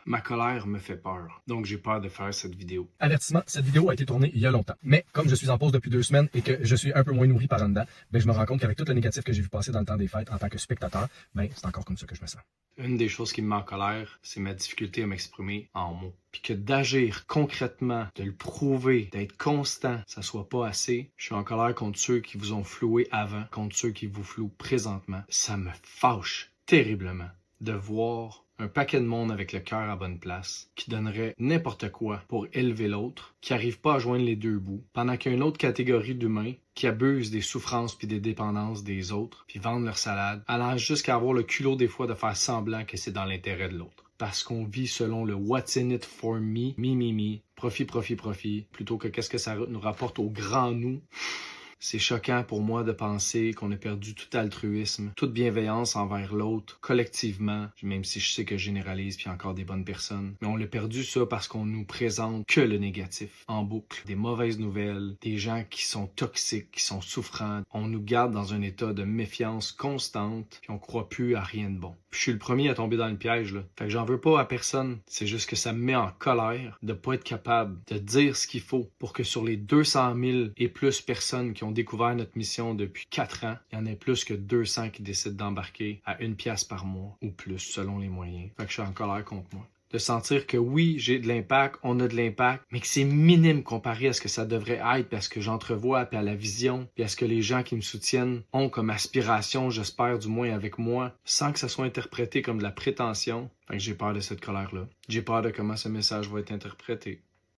Ma colère me fait peur, donc j'ai peur de faire cette vidéo. Avertissement, cette vidéo a été tournée il y a longtemps. Mais comme je suis en pause depuis 2 semaines et que je suis un peu moins nourri par en dedans, je me rends compte qu'avec tout le négatif que j'ai vu passer dans le temps des fêtes en tant que spectateur, c'est encore comme ça que je me sens. Une des choses qui me met en colère, c'est ma difficulté à m'exprimer en mots. Puis que d'agir concrètement, de le prouver, d'être constant, ça soit pas assez. Je suis en colère contre ceux qui vous ont floué avant, contre ceux qui vous flouent présentement. Ça me fâche terriblement de voir un paquet de monde avec le cœur à bonne place, qui donnerait n'importe quoi pour élever l'autre, qui n'arrive pas à joindre les deux bouts, pendant qu'il y a une autre catégorie d'humains qui abusent des souffrances puis des dépendances des autres, puis vendent leur salade, allant jusqu'à avoir le culot des fois de faire semblant que c'est dans l'intérêt de l'autre. Parce qu'on vit selon le what's in it for me, profit, plutôt que qu'est-ce que ça nous rapporte au grand nous. C'est choquant pour moi de penser qu'on a perdu tout altruisme, toute bienveillance envers l'autre, collectivement, même si je sais que je généralise puis il y a encore des bonnes personnes. Mais on l'a perdu ça parce qu'on nous présente que le négatif, en boucle. Des mauvaises nouvelles, des gens qui sont toxiques, qui sont souffrants. On nous garde dans un état de méfiance constante puis on croit plus à rien de bon. Puis je suis le premier à tomber dans le piège, là. Fait que j'en veux pas à personne. C'est juste que ça me met en colère de pas être capable de dire ce qu'il faut pour que sur les 200 000 et plus personnes qui ont découvert notre mission depuis 4 ans, il y en ait plus que 200 qui décident d'embarquer à 1 pièce par mois ou plus selon les moyens. Fait que je suis en colère contre moi. De sentir que oui, j'ai de l'impact, on a de l'impact, mais que c'est minime comparé à ce que ça devrait être, puis à ce que j'entrevois, puis à la vision, puis à ce que les gens qui me soutiennent ont comme aspiration, j'espère du moins avec moi, sans que ça soit interprété comme de la prétention. Fait que j'ai peur de cette colère-là. J'ai peur de comment ce message va être interprété.